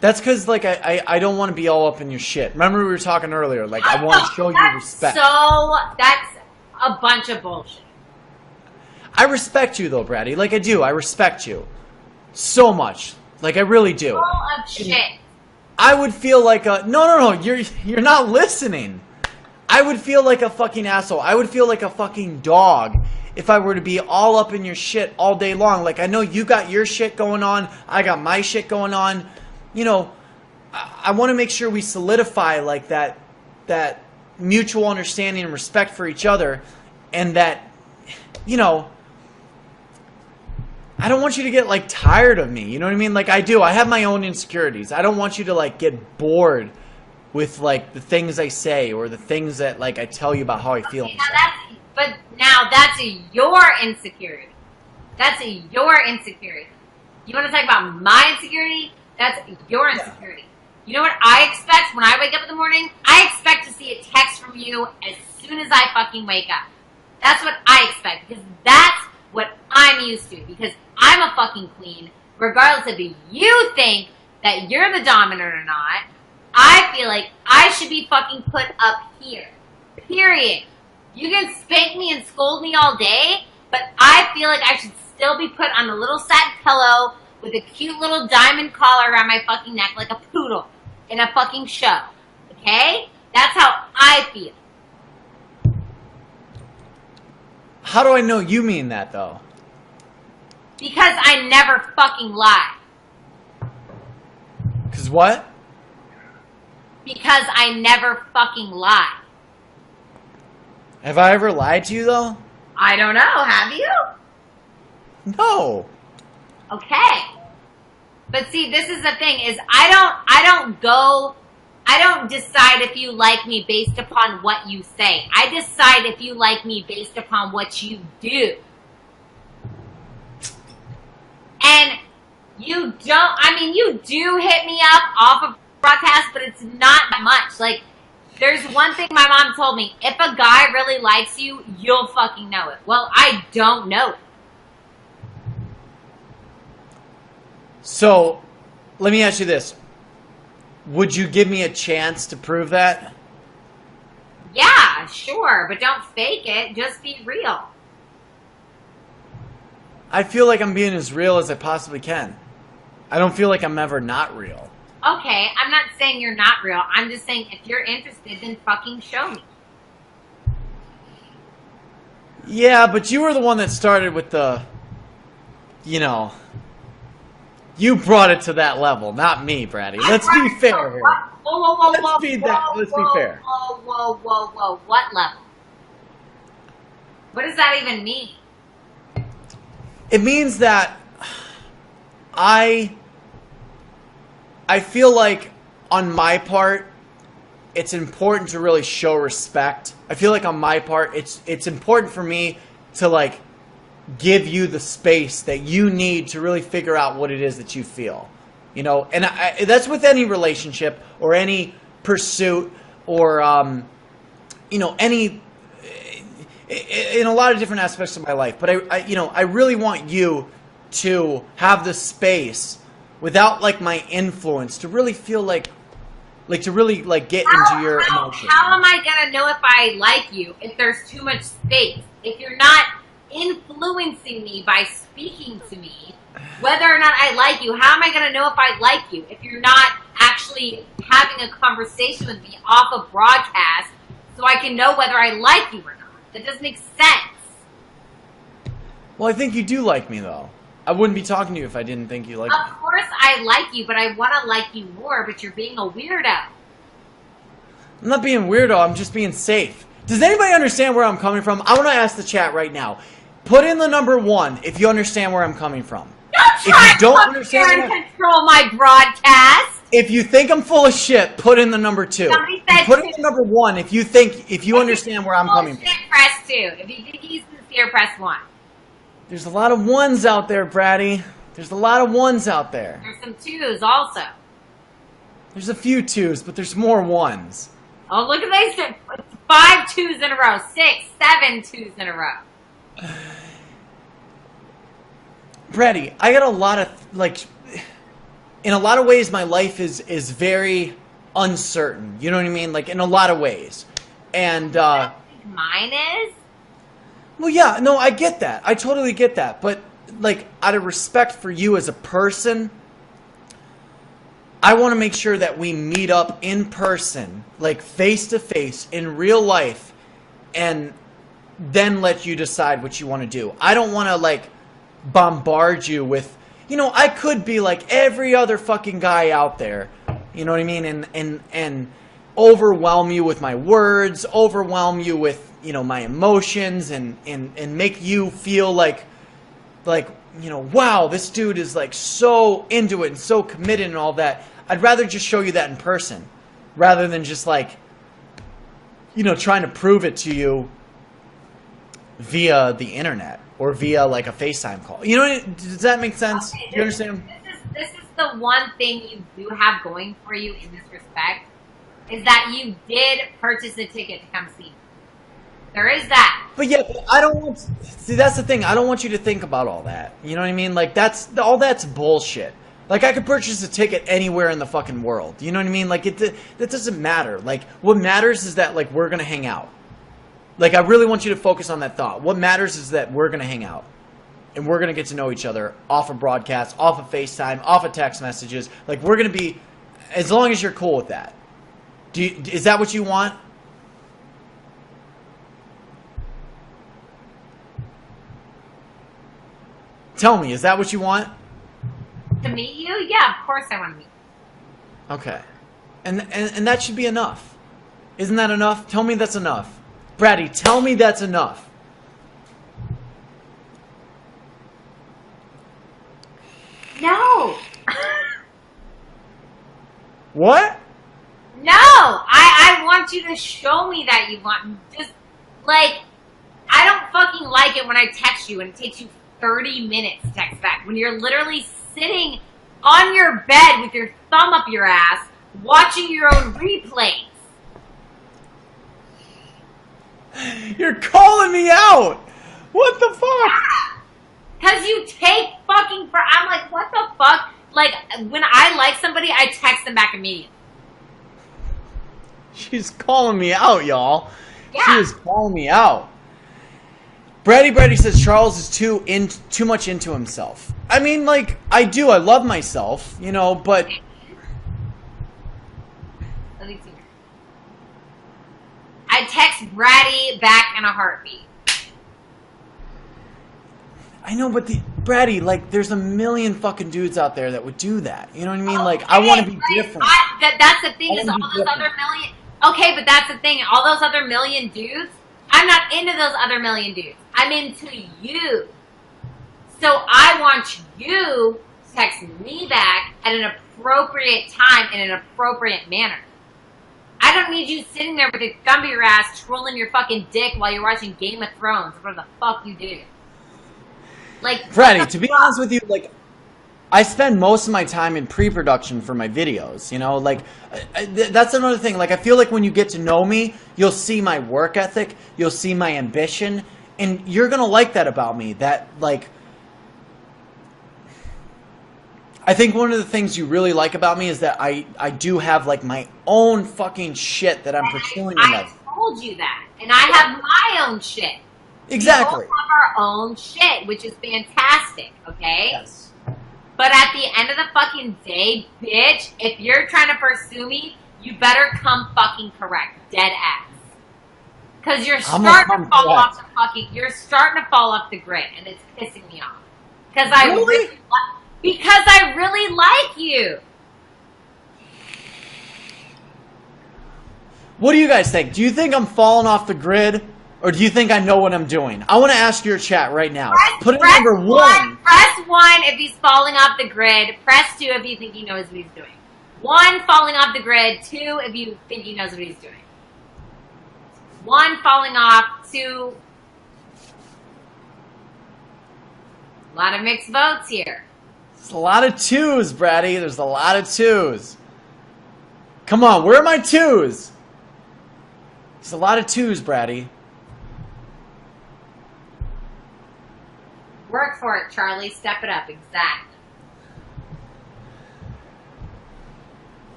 That's because, like, I don't want to be all up in your shit. Remember we were talking earlier, like, I want to show you respect. That's a bunch of bullshit. I respect you, though, Bratty. Like, I do. I respect you. So much. Like, I really do. Full of shit. I would feel like a no. You're not listening. I would feel like a fucking asshole. I would feel like a fucking dog if I were to be all up in your shit all day long. Like, I know you got your shit going on. I got my shit going on. You know, I want to make sure we solidify like that mutual understanding and respect for each other, and that, you know, I don't want you to get like tired of me. You know what I mean? Like, I do. I have my own insecurities. I don't want you to like get bored with like the things I say or the things that like I tell you about how I feel. Okay, now that's your insecurity. That's your insecurity. You want to talk about my insecurity? That's your insecurity. You know what I expect when I wake up in the morning? I expect to see a text from you as soon as I fucking wake up. That's what I expect, because that's what I'm used to, because I'm a fucking queen. Regardless of if you think that you're the dominant or not, I feel like I should be fucking put up here. Period. You can spank me and scold me all day, but I feel like I should still be put on a little satin pillow with a cute little diamond collar around my fucking neck like a poodle in a fucking show. Okay? That's how I feel. How do I know you mean that, though? Because I never fucking lie. Because what? Because I never fucking lie. Have I ever lied to you, though? I don't know. Have you? No. Okay. But see, this is the thing, is I don't decide if you like me based upon what you say. I decide if you like me based upon what you do. And you do hit me up off of broadcast, but it's not that much. Like, there's one thing my mom told me. If a guy really likes you, you'll fucking know it. Well, I don't know it. So, let me ask you this. Would you give me a chance to prove that? Yeah, sure, but don't fake it. Just be real. I feel like I'm being as real as I possibly can. I don't feel like I'm ever not real. Okay, I'm not saying you're not real. I'm just saying if you're interested, then fucking show me. Yeah, but you were the one that started with the, you know, you brought it to that level, not me, Bratty. Let's be fair here. Whoa, Let's be fair. Whoa. What level? What does that even mean? It means that I feel like on my part, it's important to really show respect. I feel like on my part, it's important for me to like give you the space that you need to really figure out what it is that you feel. You know, and that's with any relationship or any pursuit or, you know, any, in a lot of different aspects of my life. But I really want you to have the space without like my influence to really feel like to really like get into your emotions. How am I gonna know if I like you if there's too much space? If you're not influencing me by speaking to me, whether or not I like you, how am I gonna know if I like you if you're not actually having a conversation with me off of broadcast so I can know whether I like you or not? That doesn't make sense. Well, I think you do like me, though. I wouldn't be talking to you if I didn't think you liked me. Of course I like you, but I want to like you more, but you're being a weirdo. I'm not being weirdo, I'm just being safe. Does anybody understand where I'm coming from? I want to ask the chat right now. Put in the number 1 if you understand where I'm coming from. Don't try to control my broadcast. If you think I'm full of shit, put in the number 2. Put in the number 1 if you understand where I'm coming from. Press 2. If you think he's sincere, press 1. There's a lot of 1s out there, Bratty. There's a lot of 1s out there. There's some 2s also. There's a few 2s, but there's more 1s. Oh, look at these 5 2s in a row. 6, 7 2s in a row. Bratty, I got a lot of, like, in a lot of ways, my life is very uncertain. You know what I mean? Like, in a lot of ways. And, mine is? Well, yeah, no, I get that. I totally get that. But, like, out of respect for you as a person, I want to make sure that we meet up in person, like face to face in real life, and then let you decide what you want to do. I don't want to like bombard you with, you know, I could be like every other fucking guy out there, you know what I mean, and overwhelm you with my words, overwhelm you with, you know, my emotions, and make you feel like, you know, wow, this dude is like so into it and so committed and all that. I'd rather just show you that in person rather than just like, you know, trying to prove it to you via the internet or via like a FaceTime call. You know, does that make sense? Okay, Do you understand? This is the one thing you do have going for you in this respect, is that you did purchase a ticket to come see me. There is that. But yeah, I don't want. See, that's the thing. I don't want you to think about all that. You know what I mean? Like all that's bullshit. Like I could purchase a ticket anywhere in the fucking world. You know what I mean? Like that doesn't matter. Like what matters is that like we're gonna hang out. Like I really want you to focus on that thought. What matters is that we're gonna hang out, and we're gonna get to know each other off of broadcasts, off of FaceTime, off of text messages. Like we're gonna be, as long as you're cool with that. Is that what you want? Tell me, is that what you want? To meet you? Yeah, of course I want to meet you. Okay. And that should be enough. Isn't that enough? Tell me that's enough. Bratty, tell me that's enough. No. What? No. I want you to show me that you want. Just, like, I don't fucking like it when I text you and it takes you 30 minutes to text back. When you're literally sitting on your bed with your thumb up your ass, watching your own replays. You're calling me out. What the fuck? Because you take fucking I'm like, what the fuck? Like, when I like somebody, I text them back immediately. She's calling me out, y'all. Yeah. She is calling me out. Bratty says Charles is too much into himself. I mean, like, I do. I love myself, you know, but... I text Bratty back in a heartbeat. I know, but Bratty, like, there's a million fucking dudes out there that would do that. You know what I mean? Like, I want to be different. That's the thing, is all those other million... Okay, but that's the thing. All those other million dudes, I'm not into those other million dudes. I'm into you. So I want you to text me back at an appropriate time in an appropriate manner. I don't need you sitting there with your thumb to your ass, twirling your fucking dick while you're watching Game of Thrones, whatever the fuck you do. Like, Bratty, to be honest with you, like, I spend most of my time in pre-production for my videos, you know, like, that's another thing. Like, I feel like when you get to know me, you'll see my work ethic, you'll see my ambition, and you're gonna like that about me, that, like, I think one of the things you really like about me is that I do have, like, my own fucking shit that I'm pursuing in life. I told you that, and I have my own shit. Exactly. We both have our own shit, which is fantastic, okay? Yes. But at the end of the fucking day, bitch, if you're trying to pursue me, you better come fucking correct. Dead ass. Because you're starting to fall off the fucking, you're starting to fall off the grid, and it's pissing me off. Because I really like you. What do you guys think? Do you think I'm falling off the grid? Or do you think I know what I'm doing? I want to ask your chat right now. Put it number one. Press 1 if he's falling off the grid. Press 2 if you think he knows what he's doing. 1, falling off the grid. 2, if you think he knows what he's doing. 1, falling off. 2. A lot of mixed votes here. There's a lot of 2s, Bratty. There's a lot of 2s. Come on, where are my 2s? There's a lot of 2s, Bratty. Work for it, Charlie. Step it up. Exactly.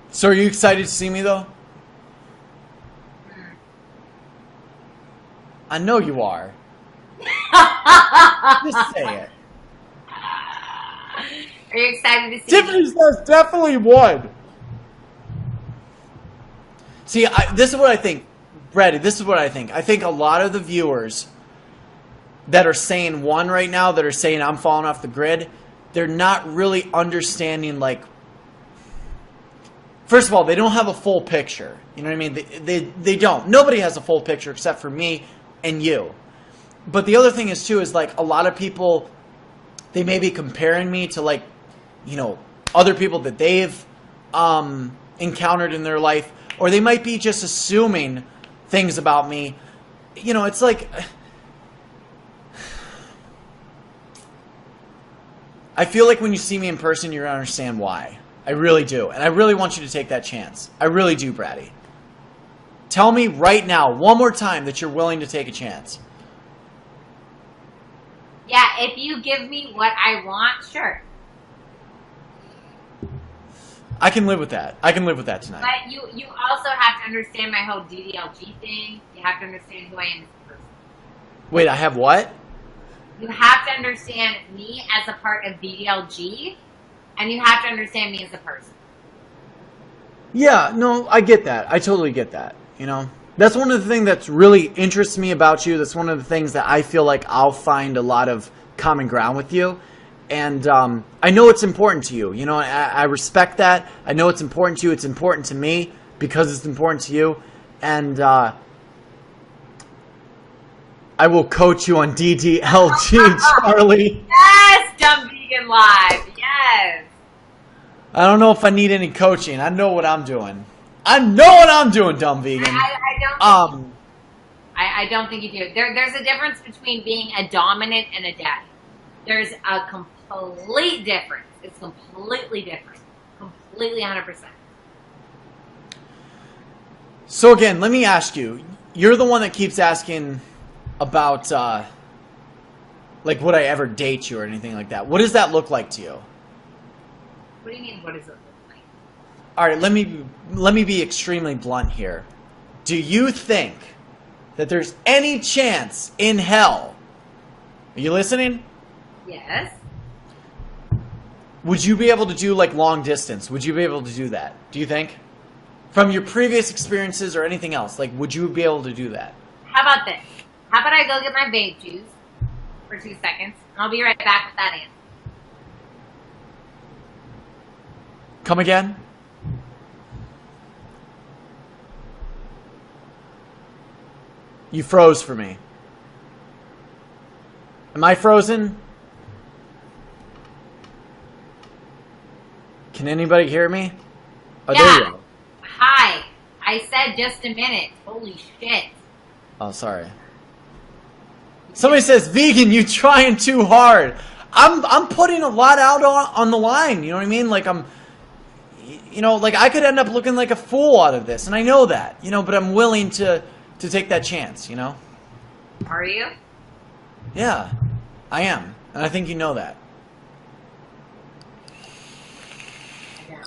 So are you excited to see me, though? I know you are. Just say it. Are you excited to see Tiffany me? says definitely one. See, this is what I think. Bratty, this is what I think. I think a lot of the viewers that are saying one right now, that are saying I'm falling off the grid, they're not really understanding, like, first of all, they don't have a full picture. You know what I mean? They don't. Nobody has a full picture except for me and you. But the other thing is, too, is, like, a lot of people, they may be comparing me to, like, you know, other people that they've encountered in their life, or they might be just assuming things about me. You know, it's like, I feel like when you see me in person, you're going to understand why. I really do. And I really want you to take that chance. I really do, Bratty. Tell me right now, one more time, that you're willing to take a chance. Yeah, if you give me what I want, sure. I can live with that. I can live with that tonight. But you also have to understand my whole DDLG thing. You have to understand who I am as a person. Wait, I have what? You have to understand me as a part of DDLG, and you have to understand me as a person. Yeah, no, I get that. I totally get that. You know, that's one of the things that's really interests me about you. That's one of the things that I feel like I'll find a lot of common ground with you. And I know it's important to you. You know, I respect that. I know it's important to you. It's important to me because it's important to you. And I will coach you on DDLG, Charlie. Yes, Dumb Vegan Live. Yes. I don't know if I need any coaching. I know what I'm doing. I know what I'm doing, Dumb Vegan. I don't think you do. There's a difference between being a dominant and a daddy. There's a complete difference. It's completely different. Completely 100%. So again, let me ask you. You're the one that keeps asking about, like, would I ever date you or anything like that. What does that look like to you? What do you mean, what does it look like? All right, let me be extremely blunt here. Do you think that there's any chance in hell? Are you listening? Yes. Would you be able to do, like, long distance? Would you be able to do that? Do you think? From your previous experiences or anything else, like, would you be able to do that? How about this? How about I go get my vape juice for 2 seconds, and I'll be right back with that answer. Come again? You froze for me. Am I frozen? Can anybody hear me? Oh, Yeah. there you go. Hi. I said just a minute. Holy shit. Oh, sorry. Somebody says, "Vegan, you trying too hard." I'm putting a lot out on the line. You know what I mean? Like, you know, like, I could end up looking like a fool out of this, and I know that. You know, but I'm willing to take that chance. You know? Are you? Yeah, I am, and I think you know that. Yeah.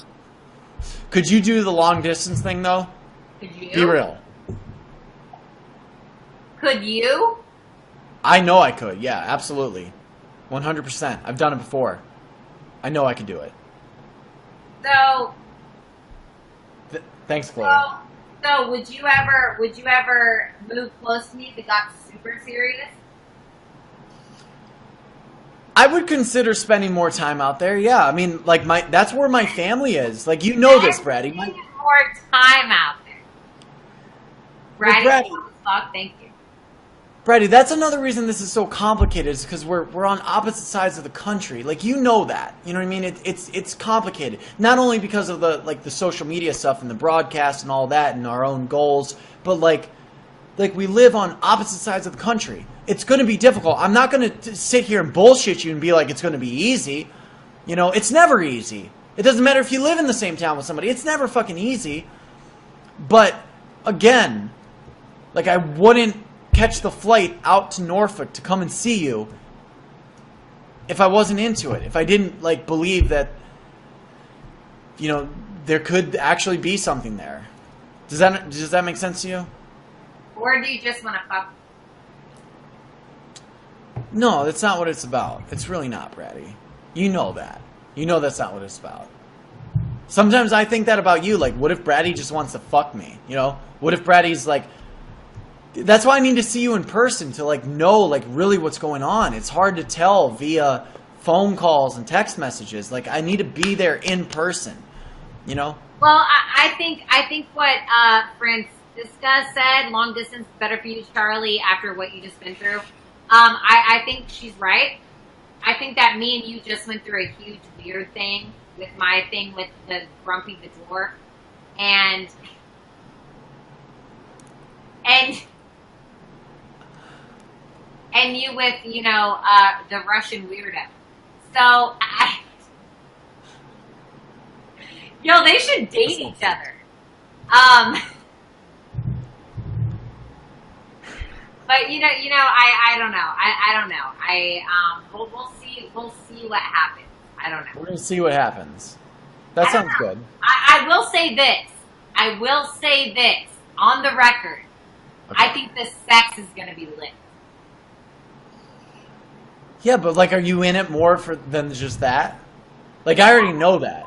Could you do the long distance thing though? Could you? Be real. Could you? I know I could. Yeah, absolutely. 100%. I've done it before. I know I can do it. So, Thanks, Chloe. so would you ever move close to me if it got super serious? I would consider spending more time out there. Yeah, I mean, like, that's where my family is. Like, you know this, Bratty. More time out there. Bratty, fuck, thank you. Bratty, that's another reason this is so complicated, is because we're on opposite sides of the country. Like, you know that. You know what I mean? It's complicated. Not only because of the social media stuff and the broadcast and all that and our own goals, but like we live on opposite sides of the country. It's going to be difficult. I'm not going to sit here and bullshit you and be like it's going to be easy. You know, it's never easy. It doesn't matter if you live in the same town with somebody. It's never fucking easy. But again, like, I wouldn't catch the flight out to Norfolk to come and see you if I wasn't into it. If I didn't, like, believe that, you know, there could actually be something there. Does that make sense to you? Or do you just want to fuck? No, that's not what it's about. It's really not, Bratty. You know that. You know that's not what it's about. Sometimes I think that about you. Like, what if Bratty just wants to fuck me? You know? What if Bratty's like... That's why I need to see you in person to, like, know, like, really what's going on. It's hard to tell via phone calls and text messages. Like, I need to be there in person. You know? Well, I think what Francisca said, long distance, better for you, Charlie, after what you just been through. I think she's right. I think that me and you just went through a huge weird thing with my thing with the Grumpy the Dwarf. And you with, you know, the Russian weirdo. So, yo, they should date each other. But you know, I don't know. I don't know. We'll see what happens. I don't know. We're gonna see what happens. That sounds good. I will say this on the record. Okay. I think the sex is gonna be lit. Yeah, but like, are you in it more than just that? Like, I already know that.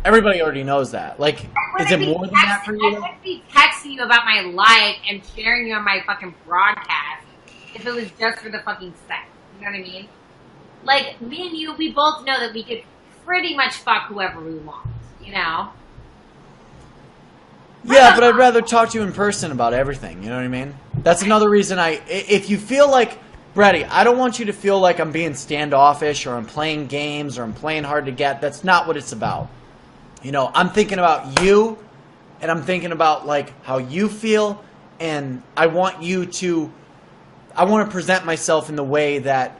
Everybody already knows that. Like, is it more than that for you? I wouldn't be texting you about my life and sharing you on my fucking broadcast if it was just for the fucking sex. You know what I mean? Like, me and you, we both know that we could pretty much fuck whoever we want. You know? Yeah, but I'd rather talk to you in person about everything. You know what I mean? That's another reason if you feel like, Bratty, I don't want you to feel like I'm being standoffish or I'm playing games or I'm playing hard to get. That's not what it's about. You know, I'm thinking about you, and I'm thinking about, like, how you feel, and I want to present myself in the way that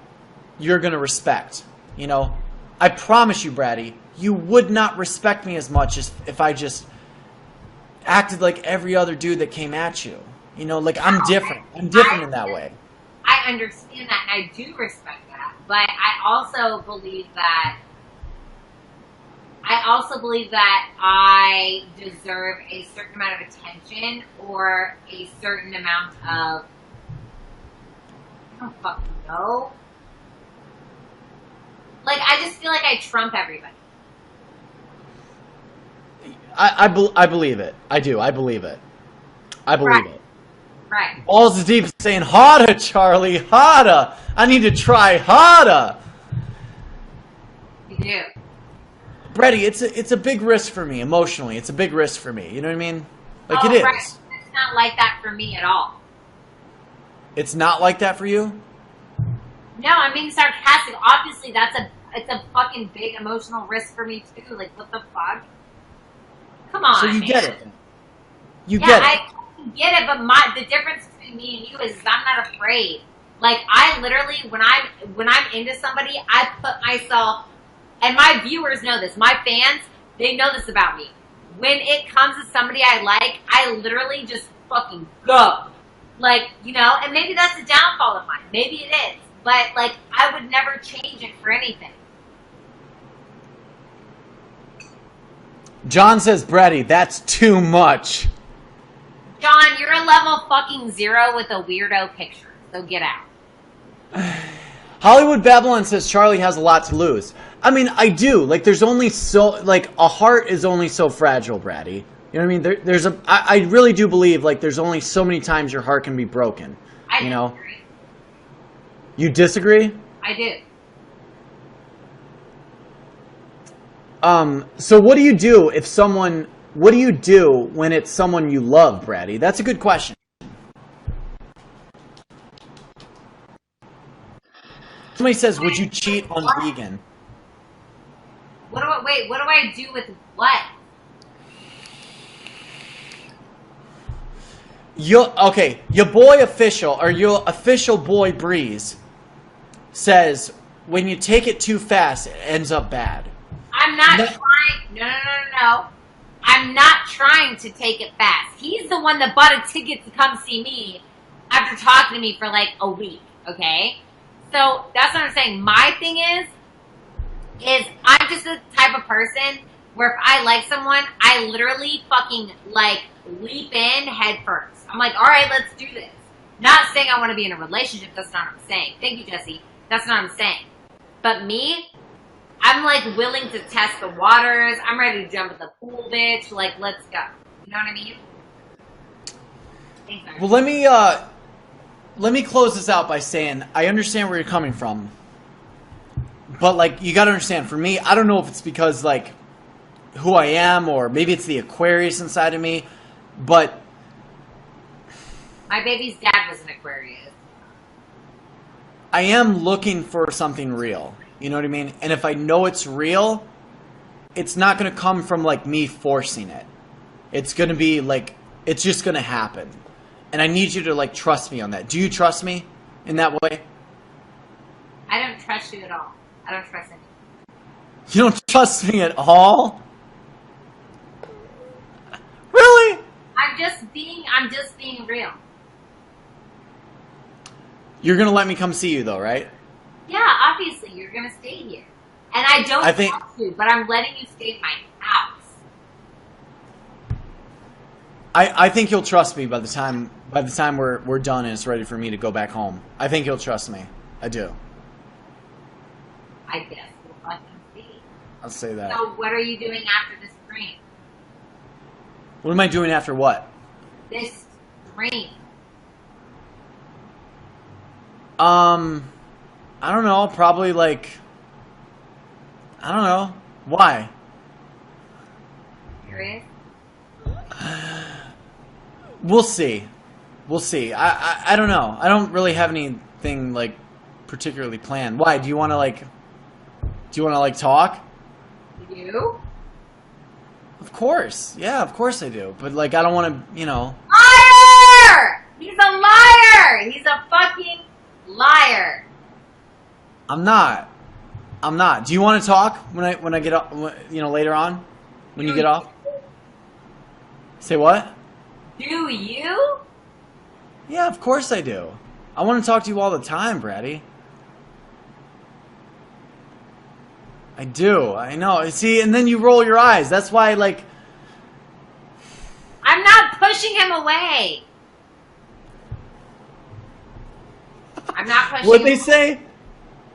you're going to respect. You know, I promise you, Bratty, you would not respect me as much as if I just acted like every other dude that came at you. You know, like, I'm different. I'm different in that way. I understand that, and I do respect that, but I also believe that I deserve a certain amount of attention or a certain amount of, I don't fucking know. Like, I just feel like I trump everybody. I believe it. I do. I believe it. I believe it. Right. Balls deep saying, harder, Charlie, harder. I need to try harder. You do. Bratty, it's a big risk for me emotionally. It's a big risk for me. You know what I mean? Like, it is. Right. It's not like that for me at all. It's not like that for you? No, I'm being sarcastic. Obviously, it's a fucking big emotional risk for me too. Like, what the fuck? Come on. So you get it. You get it. I get it, but the difference between me and you is I'm not afraid. Like, I literally, when I'm into somebody, I put myself, and my viewers know this, my fans, they know this about me. When it comes to somebody I like, I literally just fucking go. Like, you know, and maybe that's a downfall of mine. Maybe it is. But, like, I would never change it for anything. John says, Bratty, that's too much. John, you're a level fucking 0 with a weirdo picture. So get out. Hollywood Babylon says Charlie has a lot to lose. I mean, I do. Like, there's only so, like, a heart is only so fragile, Bratty. You know what I mean? I really do believe, like, there's only so many times your heart can be broken. I know? disagree. You disagree? I do. So what do you do if someone, what do you do when it's someone you love, Bratty? That's a good question. Somebody says, would you cheat on vegan? What do I do with what? Your boy official, or your official boy Breeze, says when you take it too fast, it ends up bad. I'm not trying. No. I'm not trying to take it fast. He's the one that bought a ticket to come see me after talking to me for like a week. Okay, so that's what I'm saying. My thing is I'm just the type of person where if I like someone, I literally fucking like leap in head first. I'm like, all right, let's do this. Not saying I want to be in a relationship. That's not what I'm saying. Thank you, Jesse. That's not what I'm saying. But me, I'm like willing to test the waters. I'm ready to jump in the pool, bitch. Like, let's go. You know what I mean? Thanks, Well, let me close this out by saying I understand where you're coming from, but like you got to understand. For me, I don't know if it's because like who I am, or maybe it's the Aquarius inside of me, but my baby's dad was an Aquarius. I am looking for something real. You know what I mean? And if I know it's real, it's not going to come from like me forcing it. It's going to be like, it's just going to happen. And I need you to like trust me on that. Do you trust me in that way? I don't trust you at all. I don't trust anyone. You don't trust me at all? Really? I'm just being real. You're going to let me come see you though, right? Yeah, obviously you're gonna stay here. And I don't want to, but I'm letting you stay in my house. I think you'll trust me by the time we're done and it's ready for me to go back home. I think you'll trust me. I do. I guess we'll fucking see. I'll say that. So what are you doing after this stream? What am I doing after what? This stream. I don't know. Probably like, I don't know. Why? Curious? We'll see. We'll see. I don't know. I don't really have anything like particularly planned. Why? Do you want to like talk? You? Of course. Yeah, of course I do. But like, I don't want to, you know. Liar! He's a liar! He's a fucking liar. I'm not. Do you want to talk when I get off, you know, later on? When you get off? Say what? Do you? Yeah, of course I do. I want to talk to you all the time, Bratty. I do. I know. See, and then you roll your eyes. That's why, like... I'm not pushing him away. I'm not pushing What'd they say?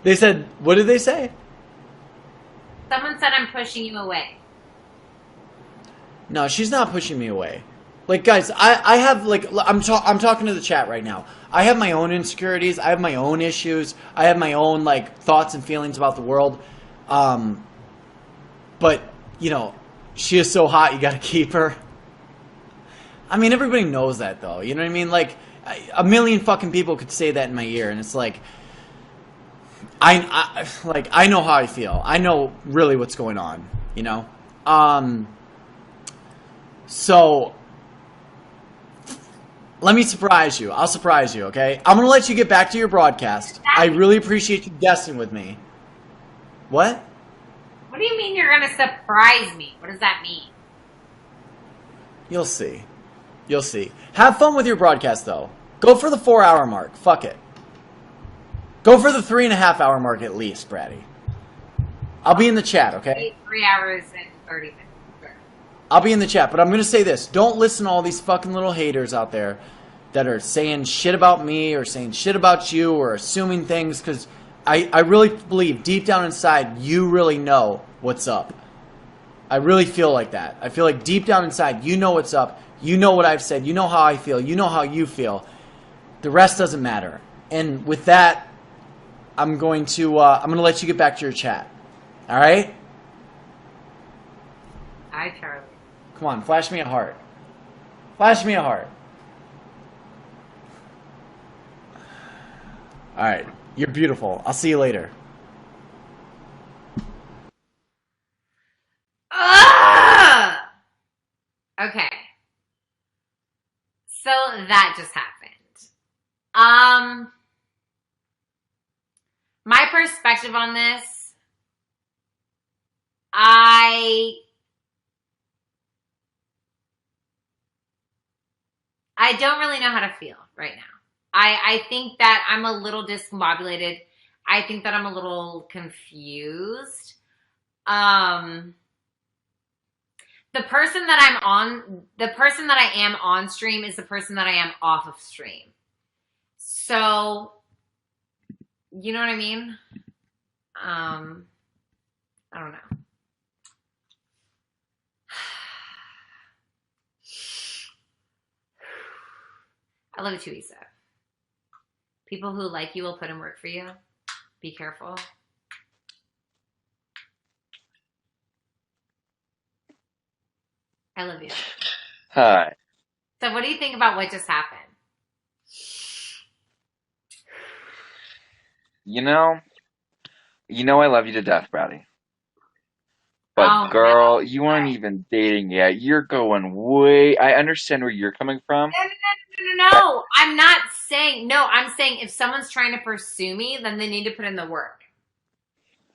They said, what did they say? Someone said I'm pushing you away. No, she's not pushing me away. Like, guys, I have, like, I'm talking to the chat right now. I have my own insecurities. I have my own issues. I have my own, like, thoughts and feelings about the world. But, you know, she is so hot, you gotta keep her. I mean, everybody knows that, though. You know what I mean? Like, a million fucking people could say that in my ear, and it's like... I know how I feel. I know really what's going on, you know? So, let me surprise you. I'll surprise you, okay? I'm going to let you get back to your broadcast. I really appreciate you guessing with me. What? What do you mean you're going to surprise me? What does that mean? You'll see. You'll see. Have fun with your broadcast, though. Go for the 4-hour mark. Fuck it. Go for the 3.5-hour mark at least, Bratty. I'll be in the chat, okay? 3 hours and 30 minutes. Sure. I'll be in the chat, but I'm going to say this. Don't listen to all these fucking little haters out there that are saying shit about me or saying shit about you or assuming things, because I really believe deep down inside you really know what's up. I really feel like that. I feel like deep down inside you know what's up. You know what I've said. You know how I feel. You know how you feel. The rest doesn't matter. And with that, I'm going to let you get back to your chat. All right? Hi, Charlie. Come on, flash me a heart. Flash me a heart. All right. You're beautiful. I'll see you later. Ugh! Okay. So that just happened. My perspective on this, I don't really know how to feel right now. I think that I'm a little discombobulated. I think that I'm a little confused. The person that I am on stream is the person that I am off of stream. So, you know what I mean? I don't know. I love it too, Issa. People who like you will put in work for you. Be careful. I love you. Hi. So what do you think about what just happened? You know I love you to death, Bratty. But Oh, girl, no. you aren't even dating yet. You're going way. I understand where you're coming from. But No. I'm not saying, no, I'm saying if someone's trying to pursue me, then they need to put in the work.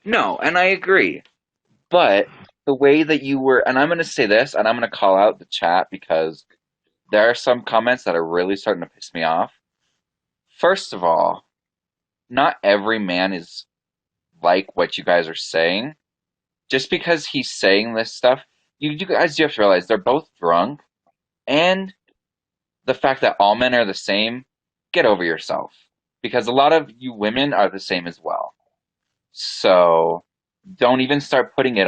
no, and I agree. But the way that you were, and I'm going to say this, and I'm going to call out the chat because there are some comments that are really starting to piss me off. First of all, not every man is like what you guys are saying. Just because he's saying this stuff, you guys do have to realize they're both drunk, and the fact that all men are the same, get over yourself. Because a lot of you women are the same as well. So don't even start putting it